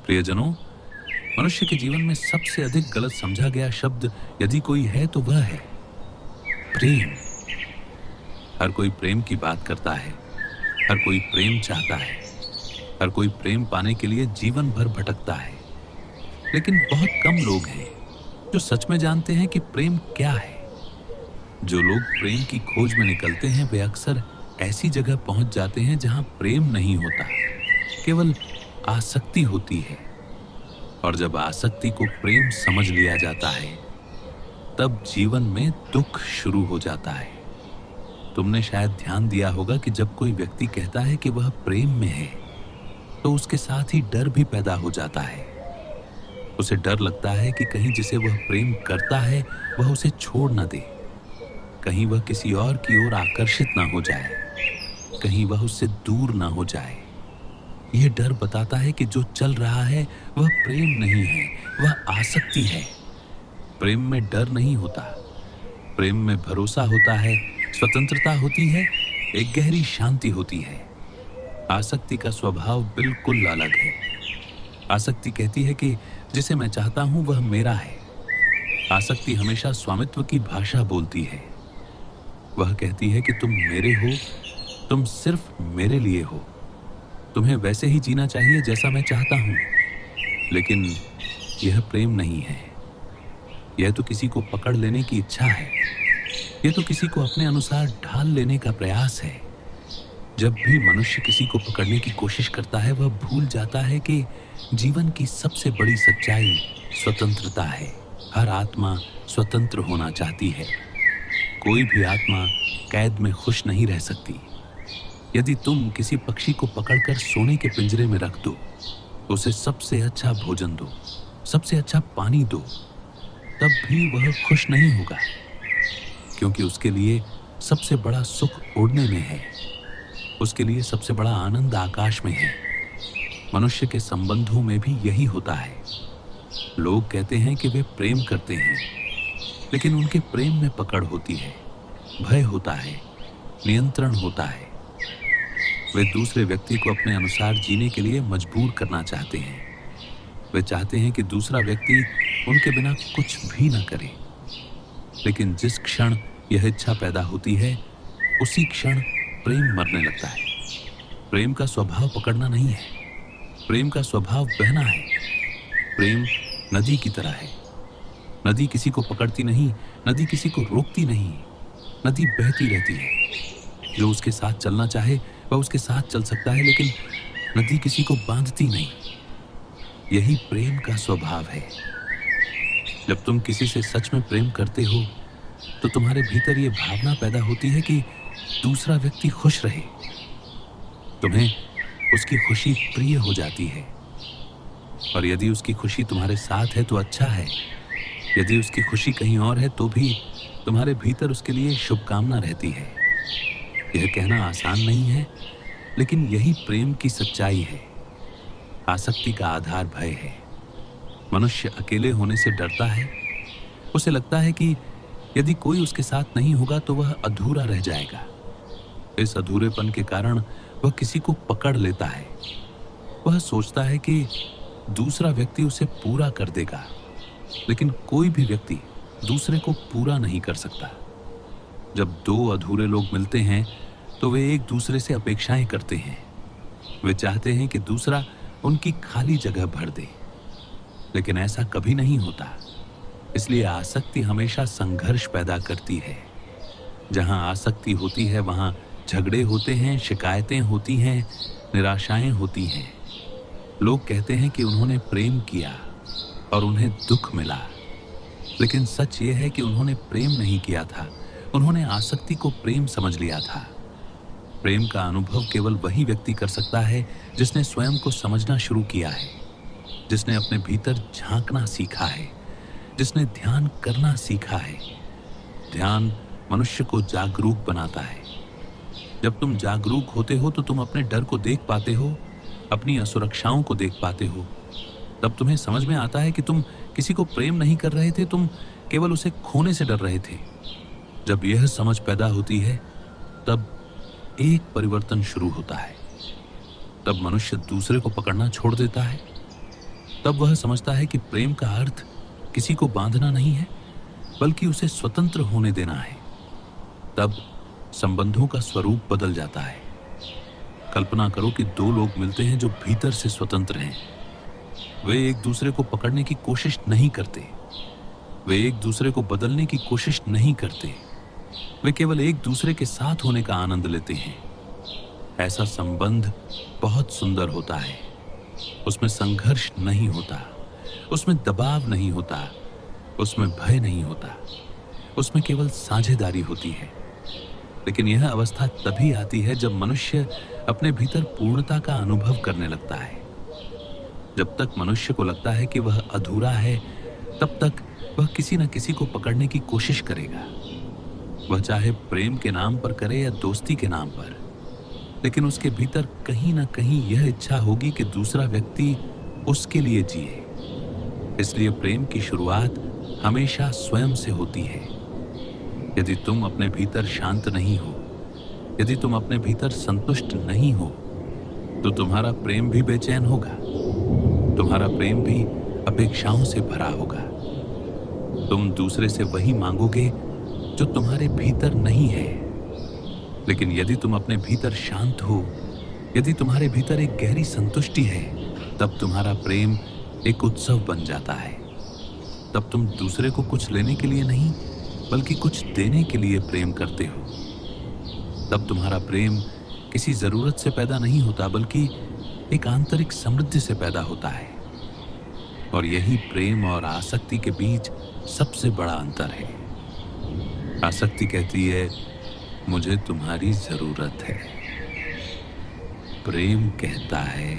प्रियजनों, मनुष्य के जीवन में सबसे अधिक गलत समझा गया शब्द यदि कोई है तो वह है प्रेम। हर कोई प्रेम की बात करता है, हर कोई प्रेम चाहता है, हर कोई प्रेम पाने के लिए जीवन भर भटकता है। लेकिन बहुत कम लोग हैं जो सच में जानते हैं कि प्रेम क्या है। जो लोग प्रेम की खोज में निकलते हैं वे अक्सर ऐसी जगह पहुंच जाते हैं जहां प्रेम नहीं होता, केवल आसक्ति होती है। और जब आसक्ति को प्रेम समझ लिया जाता है तब जीवन में दुख शुरू हो जाता है। तुमने शायद ध्यान दिया होगा कि जब कोई व्यक्ति कहता है कि वह प्रेम में है तो उसके साथ ही डर भी पैदा हो जाता है। उसे डर लगता है कि कहीं जिसे वह प्रेम करता है वह उसे छोड़ न दे, कहीं वह किसी और की ओर आकर्षित ना हो जाए, कहीं वह उससे दूर ना हो जाए। यह डर बताता है कि जो चल रहा है वह प्रेम नहीं है, वह आसक्ति है। प्रेम में डर नहीं होता, प्रेम में भरोसा होता है, स्वतंत्रता होती है, एक गहरी शांति होती है। आसक्ति का स्वभाव बिल्कुल अलग है। आसक्ति कहती है कि जिसे मैं चाहता हूं वह मेरा है। आसक्ति हमेशा स्वामित्व की भाषा बोलती है। वह कहती है कि तुम मेरे हो, तुम सिर्फ मेरे लिए हो, तुम्हें वैसे ही जीना चाहिए जैसा मैं चाहता हूं। लेकिन यह प्रेम नहीं है, यह तो किसी को पकड़ लेने की इच्छा है, यह तो किसी को अपने अनुसार ढाल लेने का प्रयास है। जब भी मनुष्य किसी को पकड़ने की कोशिश करता है वह भूल जाता है कि जीवन की सबसे बड़ी सच्चाई स्वतंत्रता है। हर आत्मा स्वतंत्र होना चाहती है। कोई भी आत्मा कैद में खुश नहीं रह सकती। यदि तुम किसी पक्षी को पकड़कर सोने के पिंजरे में रख दो, उसे सबसे अच्छा भोजन दो, सबसे अच्छा पानी दो, तब भी वह खुश नहीं होगा, क्योंकि उसके लिए सबसे बड़ा सुख उड़ने में है, उसके लिए सबसे बड़ा आनंद आकाश में है। मनुष्य के संबंधों में भी यही होता है। लोग कहते हैं कि वे प्रेम करते हैं, लेकिन उनके प्रेम में पकड़ होती है, भय होता है, नियंत्रण होता है। वे दूसरे व्यक्ति को अपने अनुसार जीने के लिए मजबूर करना चाहते हैं। वे चाहते हैं कि दूसरा व्यक्ति उनके बिना कुछ भी न करे। लेकिन जिस क्षण यह इच्छा पैदा होती है उसी क्षण प्रेम मरने लगता है। प्रेम का स्वभाव पकड़ना नहीं है, प्रेम का स्वभाव बहना है। प्रेम नदी की तरह है। नदी किसी को पकड़ती नहीं, नदी किसी को रोकती नहीं, नदी बहती रहती है। जो उसके साथ चलना चाहे वह उसके साथ चल सकता है, लेकिन नदी किसी को बांधती नहीं। यही प्रेम का स्वभाव है। जब तुम किसी से सच में प्रेम करते हो तो तुम्हारे भीतर यह भावना पैदा होती है कि दूसरा व्यक्ति खुश रहे। तुम्हें उसकी खुशी प्रिय हो जाती है, और यदि उसकी खुशी तुम्हारे साथ है तो अच्छा है। यदि उसकी खुशी कहीं और है तो भी तुम्हारे भीतर उसके लिए शुभकामना रहती है। यह कहना आसान नहीं है, लेकिन यही प्रेम की सच्चाई है। आसक्ति का आधार भय है। मनुष्य अकेले होने से डरता है। उसे लगता है कि यदि कोई उसके साथ नहीं होगा तो वह अधूरा रह जाएगा। इस अधूरेपन के कारण वह किसी को पकड़ लेता है। वह सोचता है कि दूसरा व्यक्ति उसे पूरा कर देगा, लेकिन कोई भी व्यक्ति दूसरे को पूरा नहीं कर सकता। जब दो अधूरे लोग मिलते हैं तो वे एक दूसरे से अपेक्षाएं करते हैं। वे चाहते हैं कि दूसरा उनकी खाली जगह भर दे, लेकिन ऐसा कभी नहीं होता। इसलिए आसक्ति हमेशा संघर्ष पैदा करती है। जहां आसक्ति होती है वहां झगड़े होते हैं, शिकायतें होती हैं, निराशाएं होती हैं। लोग कहते हैं कि उन्होंने प्रेम किया और उन्हें दुख मिला, लेकिन सच ये है कि उन्होंने प्रेम नहीं किया था, उन्होंने आसक्ति को प्रेम समझ लिया था। प्रेम का अनुभव केवल वही व्यक्ति कर सकता है जिसने स्वयं को समझना शुरू किया है, जिसने अपने भीतर झांकना सीखा है, जिसने ध्यान करना सीखा है। ध्यान मनुष्य को जागरूक बनाता है। जब तुम जागरूक होते हो तो तुम अपने डर को देख पाते हो, अपनी असुरक्षाओं को देख पाते हो। तब तुम्हें समझ में आता है कि तुम किसी को प्रेम नहीं कर रहे थे, तुम केवल उसे खोने से डर रहे थे। जब यह समझ पैदा होती है तब एक परिवर्तन शुरू होता है। तब मनुष्य दूसरे को पकड़ना छोड़ देता है। तब वह समझता है कि प्रेम का अर्थ किसी को बांधना नहीं है, बल्कि उसे स्वतंत्र होने देना है। तब संबंधों का स्वरूप बदल जाता है। कल्पना करो कि दो लोग मिलते हैं जो भीतर से स्वतंत्र हैं। वे एक दूसरे को पकड़ने की कोशिश नहीं करते, वे एक दूसरे को बदलने की कोशिश नहीं करते, वे केवल एक दूसरे के साथ होने का आनंद लेते हैं। ऐसा संबंध बहुत सुंदर होता है। उसमें संघर्ष नहीं होता, उसमें दबाव नहीं होता, उसमें भय नहीं होता, उसमें केवल साझेदारी होती है। लेकिन यह अवस्था तभी आती है जब मनुष्य अपने भीतर पूर्णता का अनुभव करने लगता है। जब तक मनुष्य को लगता है कि वह अधूरा है, तब तक वह किसी न किसी को पकड़ने की कोशिश करेगा। वह चाहे प्रेम के नाम पर करे या दोस्ती के नाम पर, लेकिन उसके भीतर कहीं ना कहीं यह इच्छा होगी कि दूसरा व्यक्ति उसके लिए जिए। इसलिए प्रेम की शुरुआत हमेशा स्वयं से होती है। यदि तुम अपने भीतर शांत नहीं हो, यदि तुम अपने भीतर संतुष्ट नहीं हो, तो तुम्हारा प्रेम भी बेचैन होगा, तुम्हारा प्रेम भी अपेक्षाओं से भरा होगा। तुम दूसरे से वही मांगोगे जो तुम्हारे भीतर नहीं है। लेकिन यदि तुम अपने भीतर शांत हो, यदि तुम्हारे भीतर एक गहरी संतुष्टि है, तब तुम्हारा प्रेम एक उत्सव बन जाता है। तब तुम दूसरे को कुछ लेने के लिए नहीं, बल्कि कुछ देने के लिए प्रेम करते हो। तब तुम्हारा प्रेम किसी जरूरत से पैदा नहीं होता, बल्कि एक आंतरिक समृद्धि से पैदा होता है। और यही प्रेम और आसक्ति के बीच सबसे बड़ा अंतर है। आसक्ति कहती है, मुझे तुम्हारी जरूरत है। प्रेम कहता है,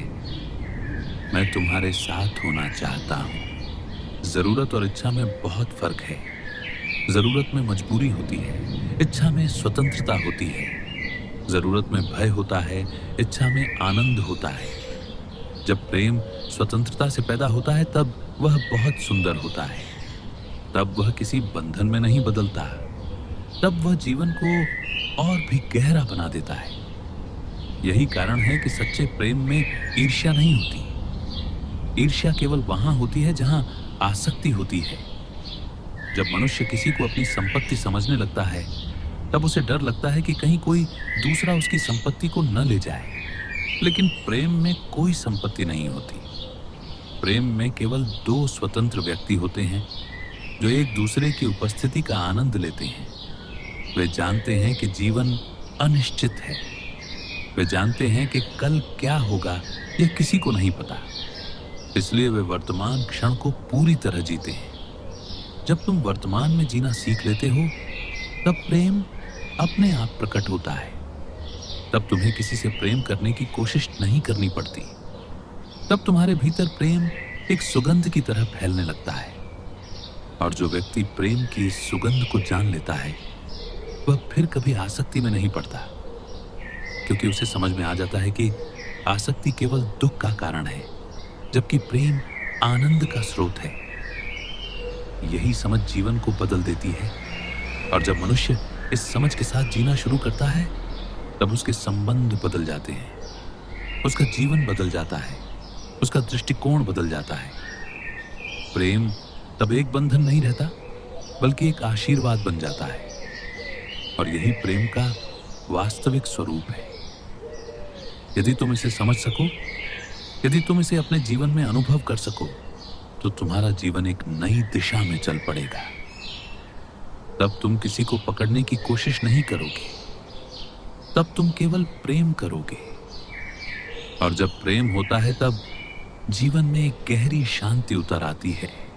मैं तुम्हारे साथ होना चाहता हूं। जरूरत और इच्छा में बहुत फर्क है। जरूरत में मजबूरी होती है, इच्छा में स्वतंत्रता होती है। जरूरत में भय होता है, इच्छा में आनंद होता है। जब प्रेम स्वतंत्रता से पैदा होता है, तब वह बहुत सुंदर होता है। तब वह किसी बंधन में नहीं बदलता, तब वह जीवन को और भी गहरा बना देता है। यही कारण है कि सच्चे प्रेम में ईर्ष्या नहीं होती। ईर्ष्या केवल वहां होती है जहां आसक्ति होती है। जब मनुष्य किसी को अपनी संपत्ति समझने लगता है, तब उसे डर लगता है कि कहीं कोई दूसरा उसकी संपत्ति को न ले जाए। लेकिन प्रेम में कोई संपत्ति नहीं होती। प्रेम में केवल दो स्वतंत्र व्यक्ति होते हैं जो एक दूसरे की उपस्थिति का आनंद लेते हैं। वे जानते हैं कि जीवन अनिश्चित है। वे जानते हैं कि कल क्या होगा यह किसी को नहीं पता। इसलिए वे वर्तमान क्षण को पूरी तरह जीते हैं। जब तुम वर्तमान में जीना सीख लेते हो, तब प्रेम अपने आप प्रकट होता है। तब तुम्हें किसी से प्रेम करने की कोशिश नहीं करनी पड़ती। तब तुम्हारे भीतर प्रेम एक सुगंध की तरह फैलने लगता है। और जो व्यक्ति प्रेम की इस सुगंध को जान लेता है, वह फिर कभी आसक्ति में नहीं पड़ता, क्योंकि उसे समझ में आ जाता है कि आसक्ति केवल दुख का कारण है, जबकि प्रेम आनंद का स्रोत है। यही समझ जीवन को बदल देती है। और जब मनुष्य इस समझ के साथ जीना शुरू करता है, तब उसके संबंध बदल जाते हैं, उसका जीवन बदल जाता है, उसका दृष्टिकोण बदल जाता है। प्रेम तब एक बंधन नहीं रहता, बल्कि एक आशीर्वाद बन जाता है। और यही प्रेम का वास्तविक स्वरूप है। यदि तुम इसे समझ सको, यदि तुम इसे अपने जीवन में अनुभव कर सको, तो तुम्हारा जीवन एक नई दिशा में चल पड़ेगा। तब तुम किसी को पकड़ने की कोशिश नहीं करोगे, तब तुम केवल प्रेम करोगे। और जब प्रेम होता है, तब जीवन में एक गहरी शांति उतर आती है।